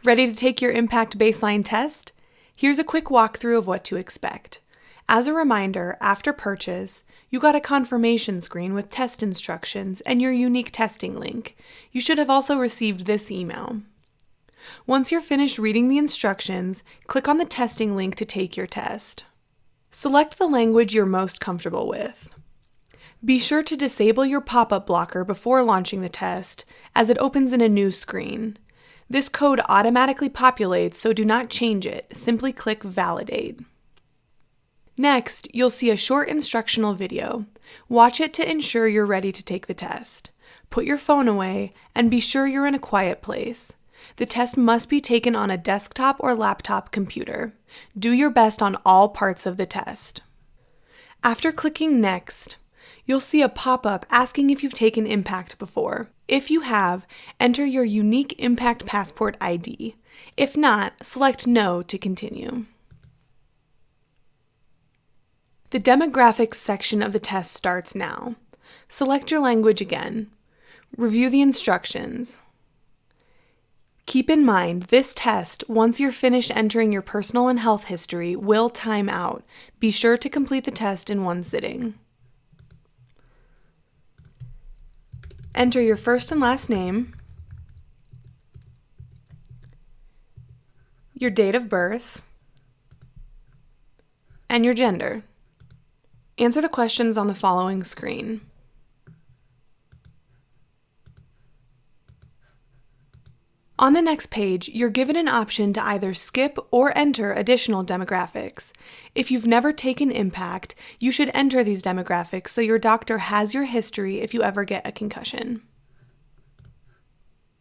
Ready to take your ImPACT baseline test? Here's a quick walkthrough of what to expect. As a reminder, after purchase, you got a confirmation screen with test instructions and your unique testing link. You should have also received this email. Once you're finished reading the instructions, click on the testing link to take your test. Select the language you're most comfortable with. Be sure to disable your pop-up blocker before launching the test, as it opens in a new screen. This code automatically populates, so do not change it. Simply click Validate. Next, you'll see a short instructional video. Watch it to ensure you're ready to take the test. Put your phone away and be sure you're in a quiet place. The test must be taken on a desktop or laptop computer. Do your best on all parts of the test. After clicking Next, you'll see a pop-up asking if you've taken ImPACT before. If you have, enter your unique ImPACT Passport ID. If not, select No to continue. The demographics section of the test starts now. Select your language again. Review the instructions. Keep in mind, this test, once you're finished entering your personal and health history, will time out. Be sure to complete the test in one sitting. Enter your first and last name, your date of birth, and your gender. Answer the questions on the following screen. On the next page, you're given an option to either skip or enter additional demographics. If you've never taken ImPACT, you should enter these demographics so your doctor has your history if you ever get a concussion.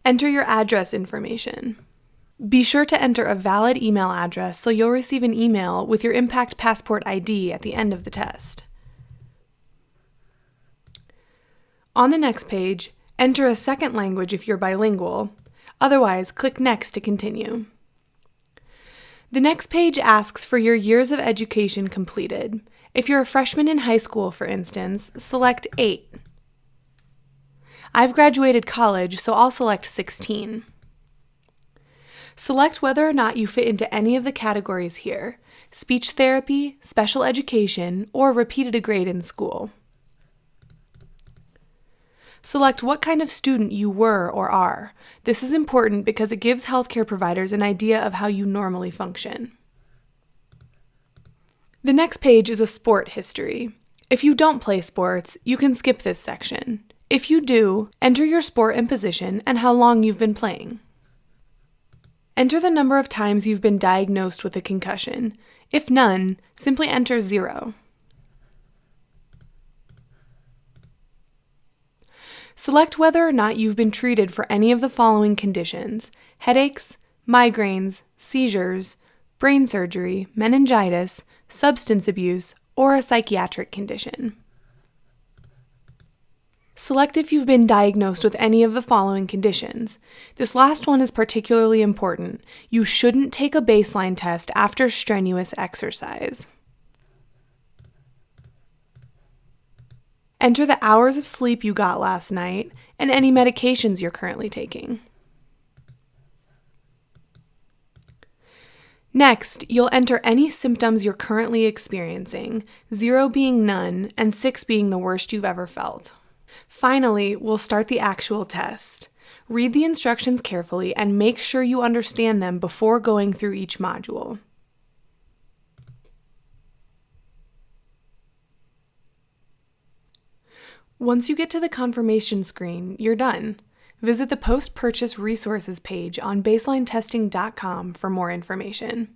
Enter your address information. Be sure to enter a valid email address so you'll receive an email with your ImPACT Passport ID at the end of the test. On the next page, enter a second language if you're bilingual. Otherwise, click Next to continue. The next page asks for your years of education completed. If you're a freshman in high school, for instance, select 8. I've graduated college, so I'll select 16. Select whether or not you fit into any of the categories here: speech therapy, special education, or repeated a grade in school. Select what kind of student you were or are. This is important because it gives healthcare providers an idea of how you normally function. The next page is a sport history. If you don't play sports, you can skip this section. If you do, enter your sport and position and how long you've been playing. Enter the number of times you've been diagnosed with a concussion. If none, simply enter 0. Select whether or not you've been treated for any of the following conditions: headaches, migraines, seizures, brain surgery, meningitis, substance abuse, or a psychiatric condition. Select if you've been diagnosed with any of the following conditions. This last one is particularly important. You shouldn't take a baseline test after strenuous exercise. Enter the hours of sleep you got last night and any medications you're currently taking. Next, you'll enter any symptoms you're currently experiencing, 0 being none and 6 being the worst you've ever felt. Finally, we'll start the actual test. Read the instructions carefully and make sure you understand them before going through each module. Once you get to the confirmation screen, you're done. Visit the post-purchase resources page on baselinetesting.com for more information.